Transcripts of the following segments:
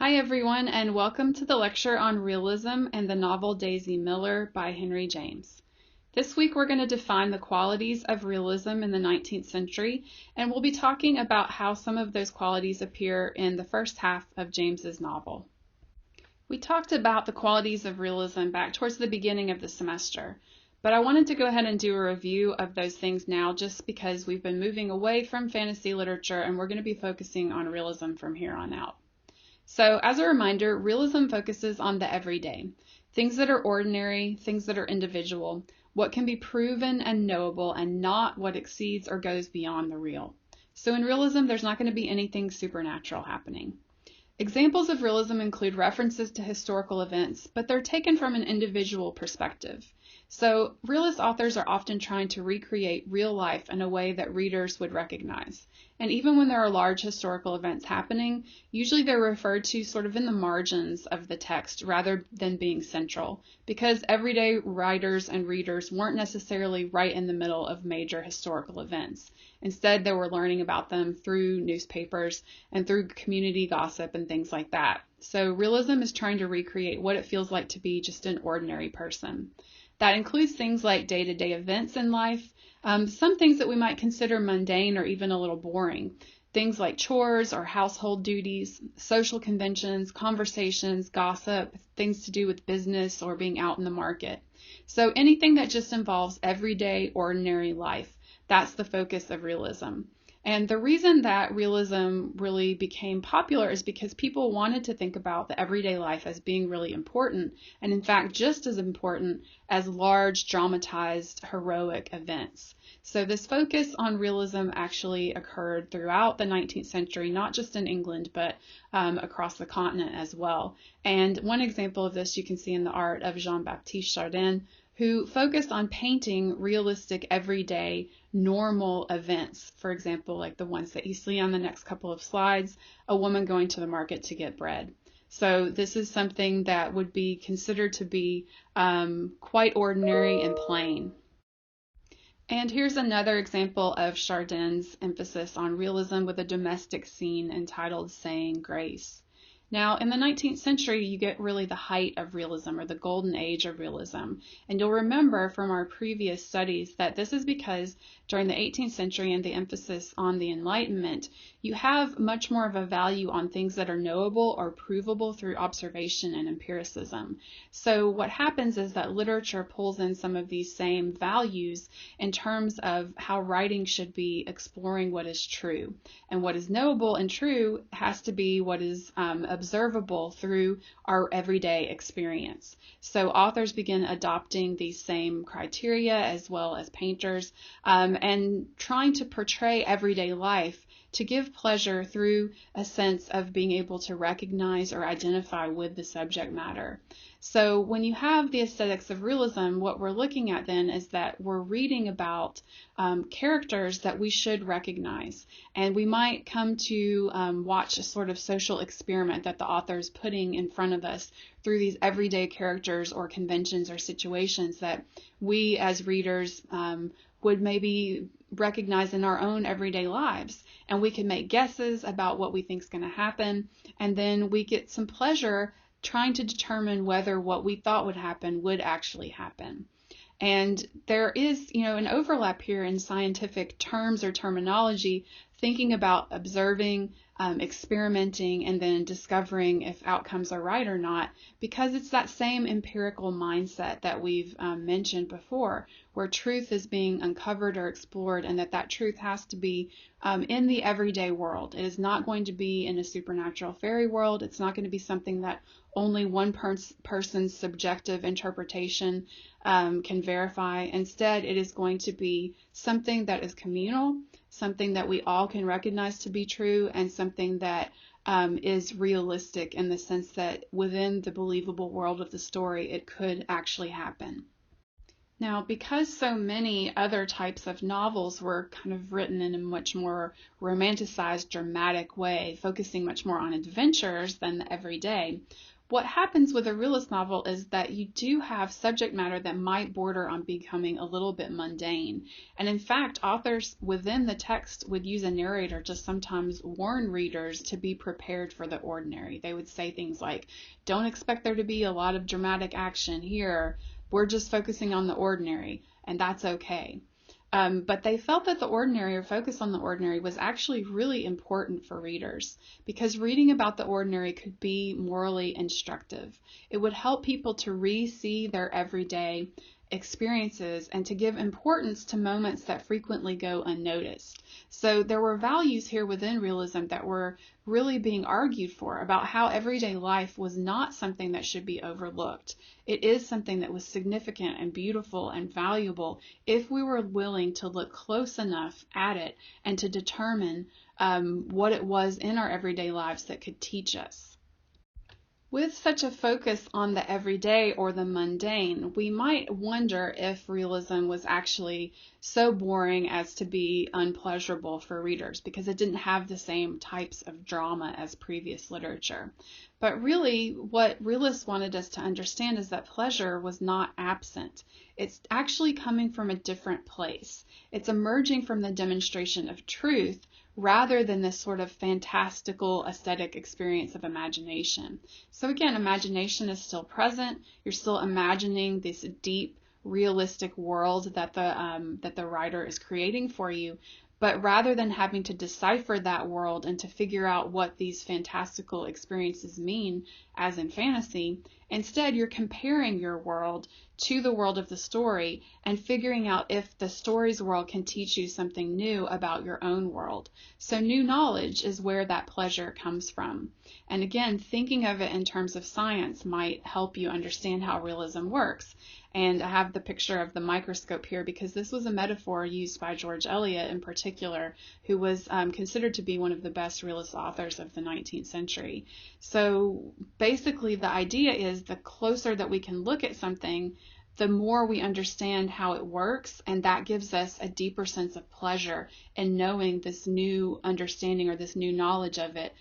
Hi everyone, and welcome to the lecture on Realism and the novel Daisy Miller by Henry James. This week we're going to define the qualities of realism in the 19th century, and we'll be talking about how some of those qualities appear in the first half of James's novel. We talked about the qualities of realism back towards the beginning of the semester, but I wanted to go ahead and do a review of those things now just because we've been moving away from fantasy literature and we're going to be focusing on realism from here on out. So as a reminder, realism focuses on the everyday, things that are ordinary, things that are individual, what can be proven and knowable, and not what exceeds or goes beyond the real. So in realism, there's not going to be anything supernatural happening. Examples of realism include references to historical events, but they're taken from an individual perspective. So realist authors are often trying to recreate real life in a way that readers would recognize. And even when there are large historical events happening, usually they're referred to sort of in the margins of the text rather than being central, because everyday writers and readers weren't necessarily right in the middle of major historical events. Instead, they were learning about them through newspapers and through community gossip and things like that. So realism is trying to recreate what it feels like to be just an ordinary person. That includes things like day-to-day events in life, some things that we might consider mundane or even a little boring, things like chores or household duties, social conventions, conversations, gossip, things to do with business or being out in the market. So anything that just involves everyday, ordinary life, that's the focus of realism. And the reason that realism really became popular is because people wanted to think about the everyday life as being really important, and in fact just as important as large, dramatized, heroic events. So this focus on realism actually occurred throughout the 19th century, not just in England, but across the continent as well. And one example of this you can see in the art of Jean-Baptiste Chardin, who focused on painting realistic, everyday, normal events. For example, like the ones that you see on the next couple of slides, a woman going to the market to get bread. So this is something that would be considered to be quite ordinary and plain. And here's another example of Chardin's emphasis on realism with a domestic scene entitled Saying Grace. Now, in the 19th century, you get really the height of realism, or the golden age of realism. And you'll remember from our previous studies that this is because during the 18th century and the emphasis on the Enlightenment, you have much more of a value on things that are knowable or provable through observation and empiricism. So what happens is that literature pulls in some of these same values in terms of how writing should be exploring what is true. And what is knowable and true has to be what is observable through our everyday experience. So authors begin adopting these same criteria as well as painters and trying to portray everyday life to give pleasure through a sense of being able to recognize or identify with the subject matter. So when you have the aesthetics of realism, what we're looking at then is that we're reading about characters that we should recognize. And we might come to watch a sort of social experiment that the author is putting in front of us through these everyday characters or conventions or situations that we as readers would maybe recognize in our own everyday lives. And we can make guesses about what we think is going to happen. And then we get some pleasure trying to determine whether what we thought would happen would actually happen. And there is, an overlap here in scientific terms or terminology, thinking about observing, experimenting, and then discovering if outcomes are right or not, because it's that same empirical mindset that we've mentioned before, where truth is being uncovered or explored, and that truth has to be in the everyday world. It is not going to be in a supernatural fairy world. It's not going to be something that only one person's subjective interpretation can verify. Instead, it is going to be something that is communal, something that we all can recognize to be true, and something that is realistic in the sense that within the believable world of the story, it could actually happen. Now, because so many other types of novels were kind of written in a much more romanticized, dramatic way, focusing much more on adventures than the everyday, What happens with a realist novel is that you do have subject matter that might border on becoming a little bit mundane. And in fact, authors within the text would use a narrator to sometimes warn readers to be prepared for the ordinary. They would say things like, don't expect there to be a lot of dramatic action here. We're just focusing on the ordinary, and that's okay. But they felt that the ordinary, or focus on the ordinary, was actually really important for readers because reading about the ordinary could be morally instructive. It would help people to re-see their everyday experiences and to give importance to moments that frequently go unnoticed. So there were values here within realism that were really being argued for about how everyday life was not something that should be overlooked. It is something that was significant and beautiful and valuable if we were willing to look close enough at it and to determine what it was in our everyday lives that could teach us. With such a focus on the everyday or the mundane, we might wonder if realism was actually so boring as to be unpleasurable for readers because it didn't have the same types of drama as previous literature. But really, what realists wanted us to understand is that pleasure was not absent. It's actually coming from a different place. It's emerging from the demonstration of truth rather than this sort of fantastical aesthetic experience of imagination. So again, imagination is still present. You're still imagining this deep, realistic world that the writer is creating for you. But rather than having to decipher that world and to figure out what these fantastical experiences mean, as in fantasy, instead you're comparing your world to the world of the story and figuring out if the story's world can teach you something new about your own world. So new knowledge is where that pleasure comes from. And again, thinking of it in terms of science might help you understand how realism works. And I have the picture of the microscope here because this was a metaphor used by George Eliot in particular, who was considered to be one of the best realist authors of the 19th century. So basically the idea is the closer that we can look at something, the more we understand how it works, and that gives us a deeper sense of pleasure in knowing this new understanding or this new knowledge of it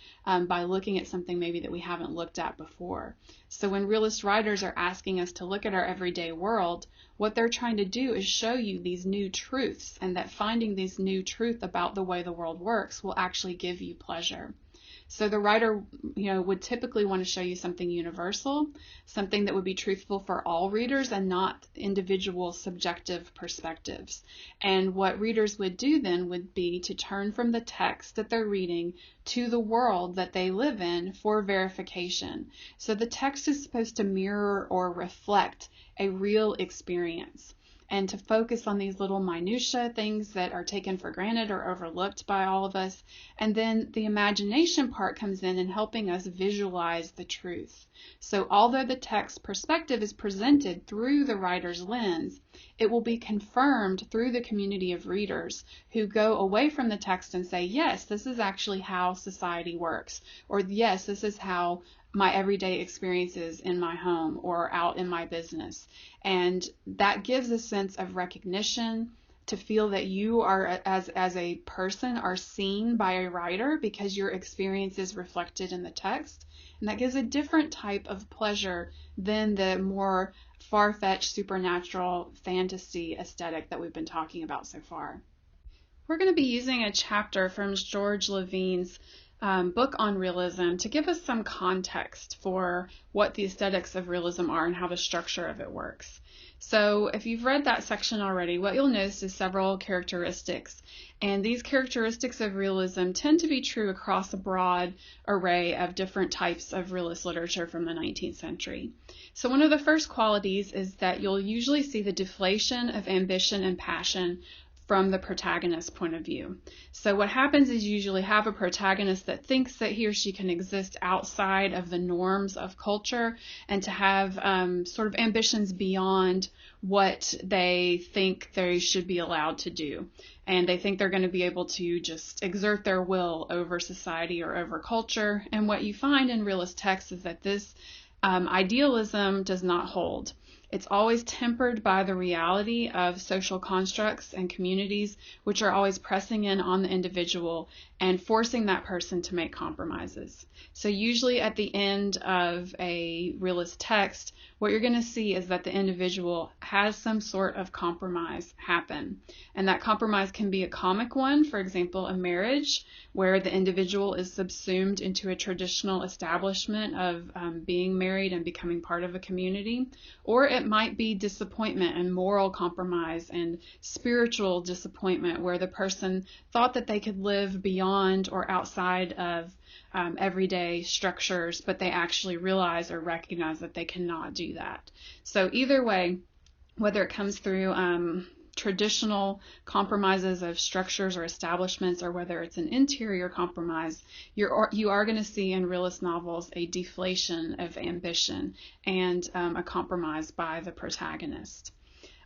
by looking at something maybe that we haven't looked at before. So when realist writers are asking us to look at our everyday world, what they're trying to do is show you these new truths, and that finding these new truths about the way the world works will actually give you pleasure. So the writer, would typically want to show you something universal, something that would be truthful for all readers and not individual subjective perspectives. And what readers would do then would be to turn from the text that they're reading to the world that they live in for verification. So the text is supposed to mirror or reflect a real experience, and to focus on these little minutiae, things that are taken for granted or overlooked by all of us. And then the imagination part comes in helping us visualize the truth. So although the text perspective is presented through the writer's lens, it will be confirmed through the community of readers who go away from the text and say, yes, this is actually how society works, or yes, this is how my everyday experiences in my home or out in my business. And that gives a sense of recognition, to feel that you are, as a person, are seen by a writer because your experience is reflected in the text. And that gives a different type of pleasure than the more far-fetched supernatural fantasy aesthetic that we've been talking about so far. We're going to be using a chapter from George Levine's book on realism to give us some context for what the aesthetics of realism are and how the structure of it works. So if you've read that section already, what you'll notice is several characteristics. And these characteristics of realism tend to be true across a broad array of different types of realist literature from the 19th century. So one of the first qualities is that you'll usually see the deflation of ambition and passion from the protagonist's point of view. So what happens is you usually have a protagonist that thinks that he or she can exist outside of the norms of culture and to have sort of ambitions beyond what they think they should be allowed to do. And they think they're going to be able to just exert their will over society or over culture. And what you find in realist texts is that this idealism does not hold. It's always tempered by the reality of social constructs and communities, which are always pressing in on the individual and forcing that person to make compromises. So usually at the end of a realist text, what you're going to see is that the individual has some sort of compromise happen. And that compromise can be a comic one, for example, a marriage, where the individual is subsumed into a traditional establishment of being married and becoming part of a community. Or it might be disappointment and moral compromise and spiritual disappointment, where the person thought that they could live beyond or outside of everyday structures, but they actually realize or recognize that they cannot do that. So either way, whether it comes through traditional compromises of structures or establishments, or whether it's an interior compromise, you are going to see in realist novels a deflation of ambition and a compromise by the protagonist.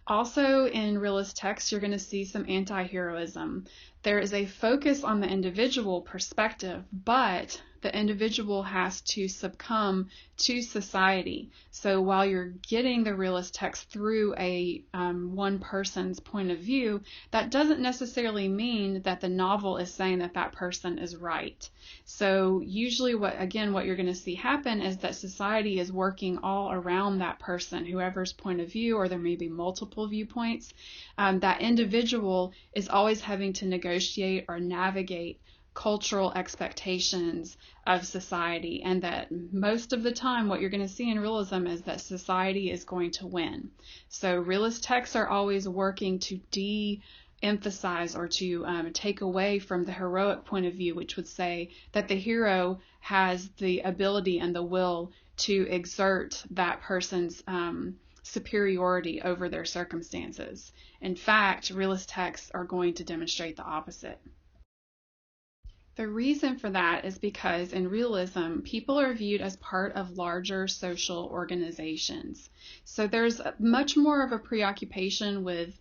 Also in realist texts, you're going to see some anti-heroism. There is a focus on the individual perspective, but the individual has to succumb to society. So while you're getting the realist text through a one person's point of view, that doesn't necessarily mean that the novel is saying that that person is right. So usually what you're going to see happen is that society is working all around that person, whoever's point of view, or there may be multiple viewpoints. That individual is always having to negotiate or navigate cultural expectations of society, and that most of the time what you're going to see in realism is that society is going to win. So realist texts are always working to de-emphasize or to take away from the heroic point of view, which would say that the hero has the ability and the will to exert that person's superiority over their circumstances. In fact, realist texts are going to demonstrate the opposite. The reason for that is because in realism, people are viewed as part of larger social organizations. So there's much more of a preoccupation with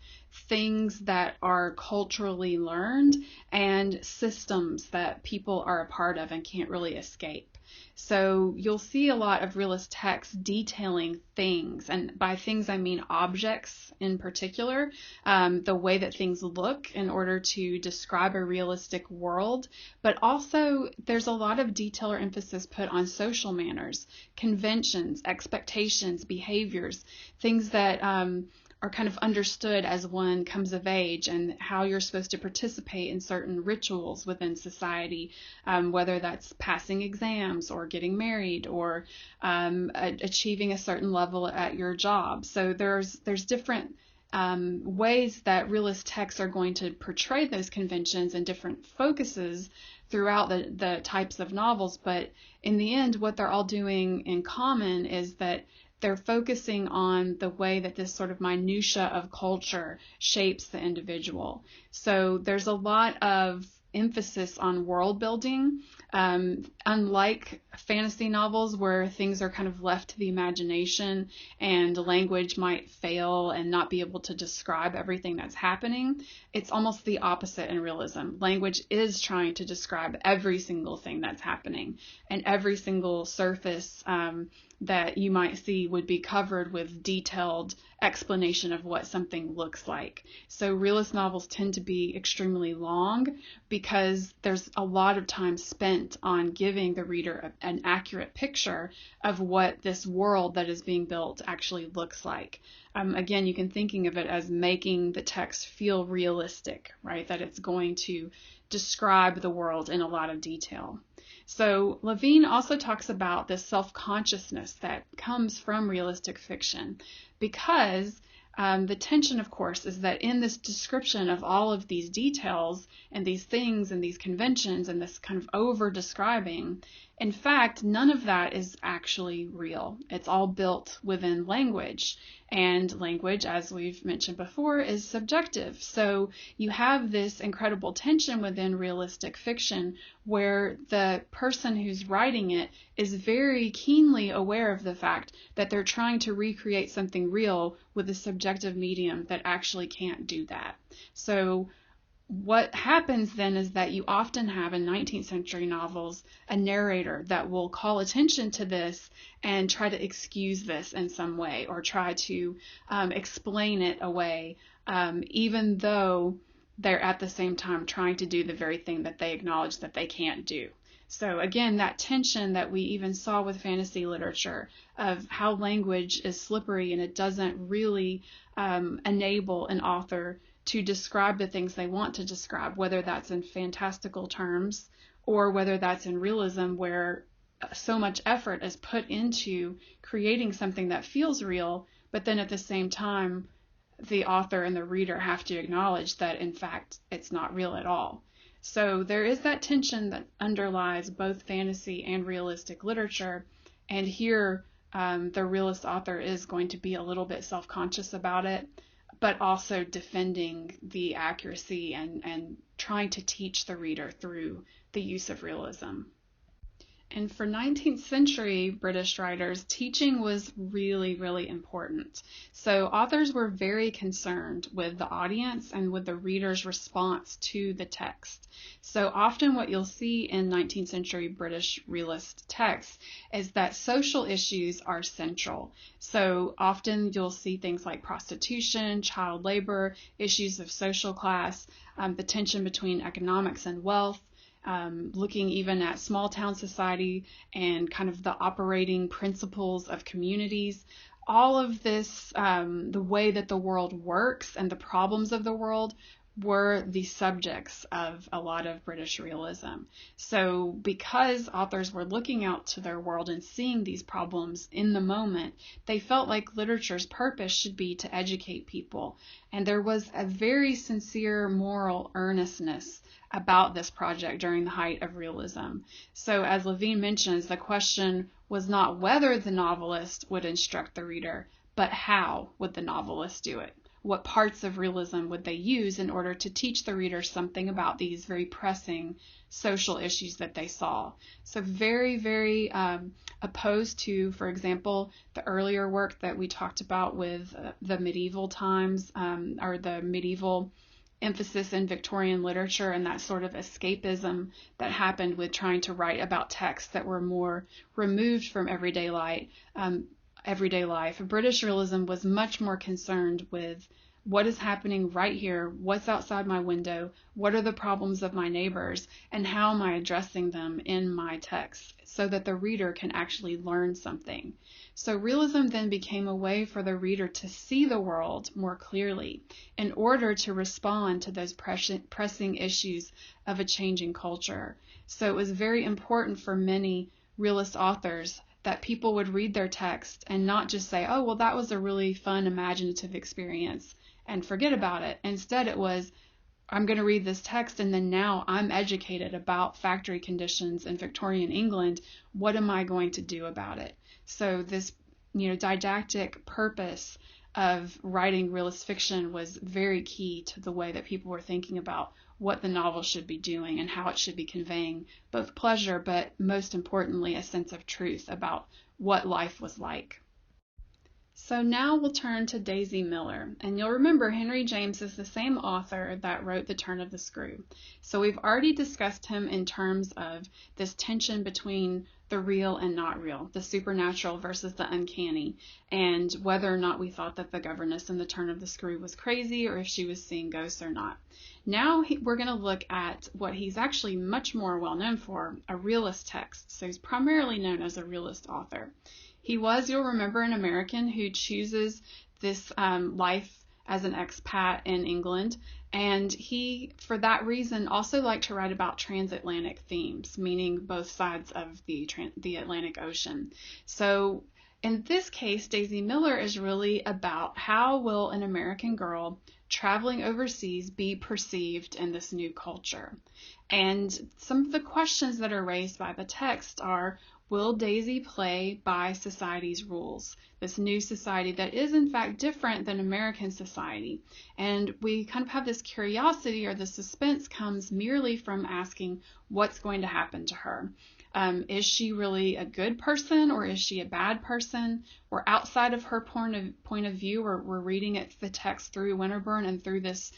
things that are culturally learned and systems that people are a part of and can't really escape. So you'll see a lot of realist texts detailing things, and by things I mean objects in particular, the way that things look in order to describe a realistic world, but also there's a lot of detail or emphasis put on social manners, conventions, expectations, behaviors, things that are kind of understood as one comes of age, and how you're supposed to participate in certain rituals within society, whether that's passing exams or getting married or achieving a certain level at your job. So there's different ways that realist texts are going to portray those conventions and different focuses throughout the types of novels. But in the end, what they're all doing in common is that they're focusing on the way that this sort of minutia of culture shapes the individual. So there's a lot of emphasis on world building, unlike fantasy novels where things are kind of left to the imagination and language might fail and not be able to describe everything that's happening. It's almost the opposite in realism. Language is trying to describe every single thing that's happening, and every single surface that you might see would be covered with detailed explanation of what something looks like. So realist novels tend to be extremely long because there's a lot of time spent on giving the reader an accurate picture of what this world that is being built actually looks like. Again, you can thinking of it as making the text feel realistic, right? That it's going to describe the world in a lot of detail. So Levine also talks about this self-consciousness that comes from realistic fiction, because the tension, of course, is that in this description of all of these details and these things and these conventions and this kind of over-describing, in fact, none of that is actually real. It's all built within language. And language, as we've mentioned before, is subjective. So you have this incredible tension within realistic fiction where the person who's writing it is very keenly aware of the fact that they're trying to recreate something real with a subjective medium that actually can't do that. So what happens then is that you often have in 19th century novels a narrator that will call attention to this and try to excuse this in some way, or try to explain it away, even though they're at the same time trying to do the very thing that they acknowledge that they can't do. So again, that tension that we even saw with fantasy literature of how language is slippery and it doesn't really enable an author to describe the things they want to describe, whether that's in fantastical terms or whether that's in realism, where so much effort is put into creating something that feels real, but then at the same time, the author and the reader have to acknowledge that, in fact, it's not real at all. So there is that tension that underlies both fantasy and realistic literature, and here the realist author is going to be a little bit self-conscious about it, but also defending the accuracy and trying to teach the reader through the use of realism. And for 19th century British writers, teaching was really, really important. So authors were very concerned with the audience and with the reader's response to the text. So often what you'll see in 19th century British realist texts is that social issues are central. So often you'll see things like prostitution, child labor, issues of social class, the tension between economics and wealth, looking even at small town society and kind of the operating principles of communities. All of this, the way that the world works and the problems of the world, were the subjects of a lot of British realism. So because authors were looking out to their world and seeing these problems in the moment, they felt like literature's purpose should be to educate people. And there was a very sincere moral earnestness about this project during the height of realism. So as Levine mentions, the question was not whether the novelist would instruct the reader, but how would the novelist do it? What parts of realism would they use in order to teach the reader something about these very pressing social issues that they saw? So very, very opposed to, for example, the earlier work that we talked about with the medieval times, or the medieval emphasis in Victorian literature and that sort of escapism that happened with trying to write about texts that were more removed from everyday life. British realism was much more concerned with what is happening right here, what's outside my window, what are the problems of my neighbors, and how am I addressing them in my text so that the reader can actually learn something. So realism then became a way for the reader to see the world more clearly in order to respond to those pressing issues of a changing culture. So it was very important for many realist authors that people would read their text and not just say, oh, well, that was a really fun, imaginative experience, and forget about it. Instead, it was, I'm going to read this text and then now I'm educated about factory conditions in Victorian England. What am I going to do about it? So this, didactic purpose of writing realist fiction was very key to the way that people were thinking about what the novel should be doing and how it should be conveying both pleasure, but most importantly, a sense of truth about what life was like. So now we'll turn to Daisy Miller, and you'll remember Henry James is the same author that wrote The Turn of the Screw. So we've already discussed him in terms of this tension between the real and not real, the supernatural versus the uncanny, and whether or not we thought that the governess in The Turn of the Screw was crazy or if she was seeing ghosts or not. Now we're going to look at what he's actually much more well known for, a realist text. So he's primarily known as a realist author. He was, you'll remember, an American who chooses this life as an expat in England, and he, for that reason, also liked to write about transatlantic themes, meaning both sides of the Atlantic Ocean. So in this case, Daisy Miller is really about how will an American girl traveling overseas be perceived in this new culture. And some of the questions that are raised by the text are, will Daisy play by society's rules? This new society that is in fact different than American society. And we kind of have this curiosity, or the suspense comes merely from asking what's going to happen to her. Is she really a good person, or is she a bad person? We're outside of her point of view. We're reading the text through Winterbourne and through this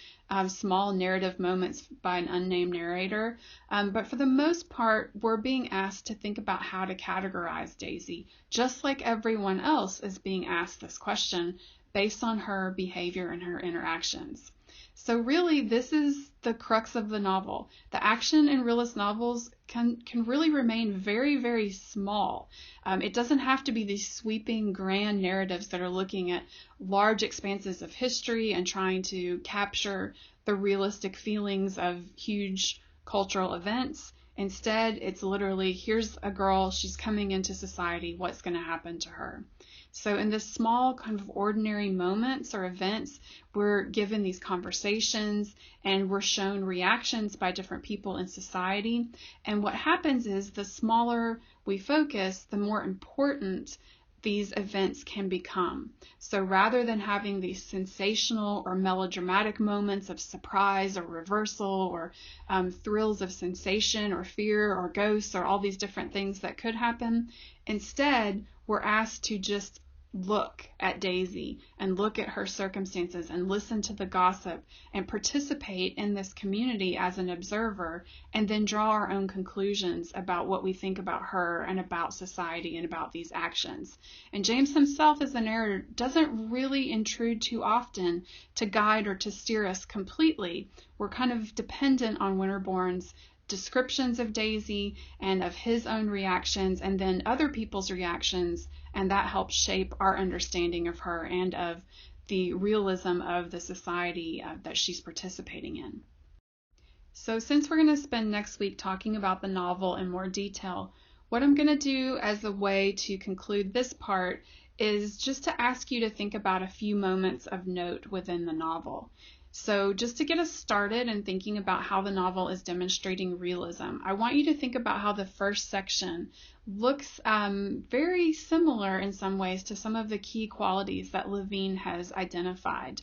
small narrative moments by an unnamed narrator. But for the most part, we're being asked to think about how to categorize Daisy, just like everyone else is being asked this question based on her behavior and her interactions. So really, this is the crux of the novel. The action in realist novels can really remain very, very small. It doesn't have to be these sweeping, grand narratives that are looking at large expanses of history and trying to capture the realistic feelings of huge cultural events. Instead, it's literally, here's a girl, she's coming into society, what's going to happen to her? So in this small kind of ordinary moments or events, we're given these conversations and we're shown reactions by different people in society. And what happens is the smaller we focus, the more important these events can become. So rather than having these sensational or melodramatic moments of surprise or reversal or thrills of sensation or fear or ghosts or all these different things that could happen, instead we're asked to just look at Daisy and look at her circumstances and listen to the gossip and participate in this community as an observer, and then draw our own conclusions about what we think about her and about society and about these actions. And James himself, as the narrator, doesn't really intrude too often to guide or to steer us completely. We're kind of dependent on Winterbourne's descriptions of Daisy and of his own reactions and then other people's reactions, and that helps shape our understanding of her and of the realism of the society that she's participating in. So since we're going to spend next week talking about the novel in more detail, what I'm going to do as a way to conclude this part is just to ask you to think about a few moments of note within the novel. So just to get us started in thinking about how the novel is demonstrating realism, I want you to think about how the first section looks very similar in some ways to some of the key qualities that Levine has identified.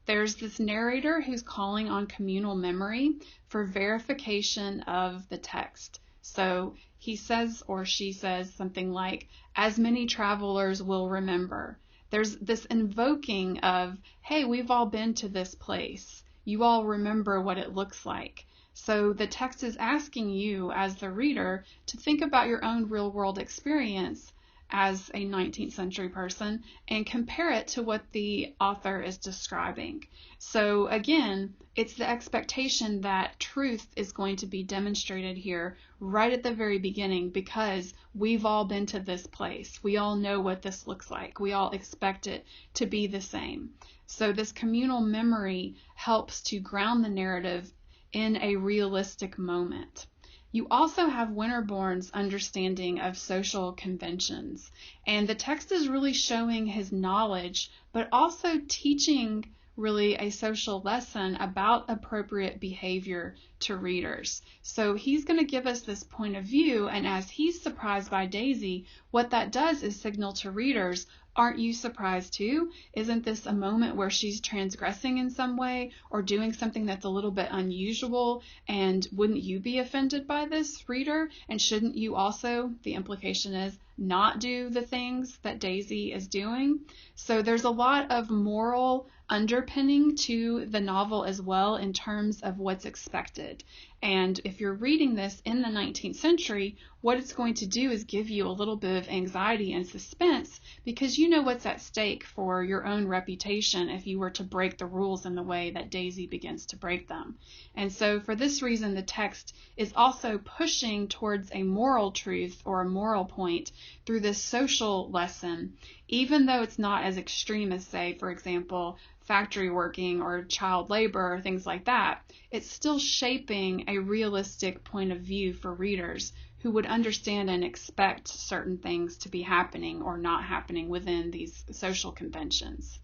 There's this narrator who's calling on communal memory for verification of the text. So he says or she says something like, "As many travelers will remember." There's this invoking of, hey, we've all been to this place. You all remember what it looks like. So the text is asking you as the reader to think about your own real world experience as a 19th century person and compare it to what the author is describing. So again, it's the expectation that truth is going to be demonstrated here right at the very beginning, because we've all been to this place. We all know what this looks like. We all expect it to be the same. So this communal memory helps to ground the narrative in a realistic moment. You also have Winterbourne's understanding of social conventions, and the text is really showing his knowledge, but also teaching really a social lesson about appropriate behavior to readers. So he's going to give us this point of view, and as he's surprised by Daisy, what that does is signal to readers, aren't you surprised too? Isn't this a moment where she's transgressing in some way or doing something that's a little bit unusual? And wouldn't you be offended by this, reader? And shouldn't you also, the implication is, not do the things that Daisy is doing? So there's a lot of moral underpinning to the novel as well in terms of what's expected. And if you're reading this in the 19th century, what it's going to do is give you a little bit of anxiety and suspense, because you know what's at stake for your own reputation if you were to break the rules in the way that Daisy begins to break them. And so for this reason, the text is also pushing towards a moral truth or a moral point through this social lesson, even though it's not as extreme as, say, for example, factory working or child labor or things like that. It's still shaping a realistic point of view for readers who would understand and expect certain things to be happening or not happening within these social conventions.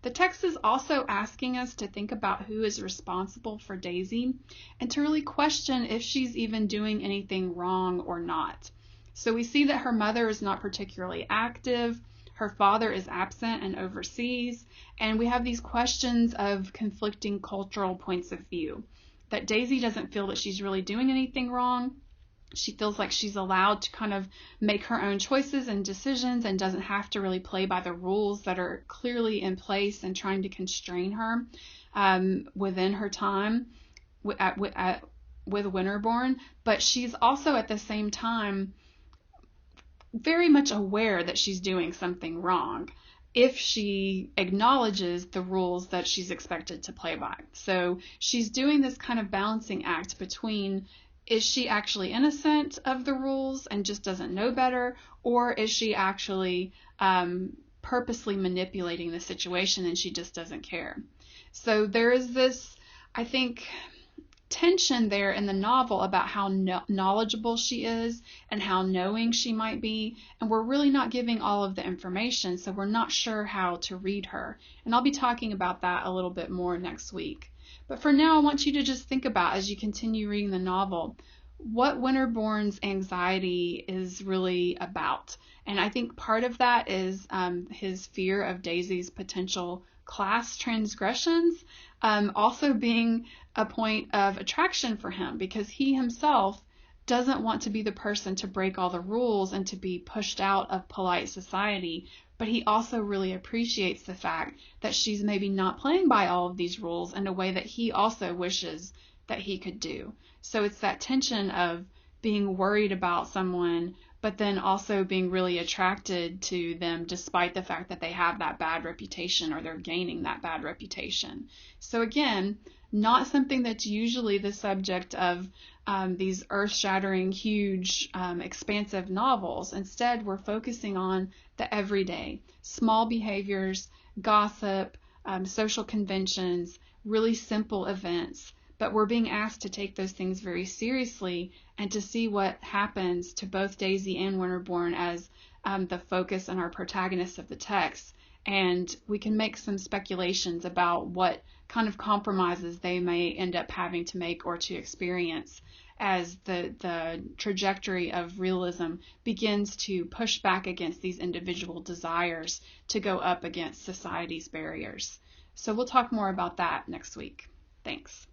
The text is also asking us to think about who is responsible for Daisy and to really question if she's even doing anything wrong or not. So we see that her mother is not particularly active. Her father is absent and overseas, and we have these questions of conflicting cultural points of view. That Daisy doesn't feel that she's really doing anything wrong, She feels like she's allowed to kind of make her own choices and decisions and doesn't have to really play by the rules that are clearly in place and trying to constrain her within her time with Winterbourne. But she's also at the same time very much aware that she's doing something wrong if she acknowledges the rules that she's expected to play by. So she's doing this kind of balancing act between, is she actually innocent of the rules and just doesn't know better, or is she actually purposely manipulating the situation and she just doesn't care? So there is this, I think, tension there in the novel about how knowledgeable she is and how knowing she might be, and we're really not giving all of the information, so we're not sure how to read her. And I'll be talking about that a little bit more next week. But for now, I want you to just think about, as you continue reading the novel, what Winterbourne's anxiety is really about. And I think part of that is his fear of Daisy's potential class transgressions, also being a point of attraction for him, because he himself doesn't want to be the person to break all the rules and to be pushed out of polite society, but he also really appreciates the fact that she's maybe not playing by all of these rules in a way that he also wishes that he could do. So it's that tension of being worried about someone, but then also being really attracted to them despite the fact that they have that bad reputation or they're gaining that bad reputation. So again, not something that's usually the subject of these earth-shattering, huge, expansive novels. Instead, we're focusing on the everyday, small behaviors, gossip, social conventions, really simple events. But we're being asked to take those things very seriously and to see what happens to both Daisy and Winterbourne as the focus and our protagonists of the text. And we can make some speculations about what kind of compromises they may end up having to make or to experience as the trajectory of realism begins to push back against these individual desires to go up against society's barriers. So we'll talk more about that next week. Thanks.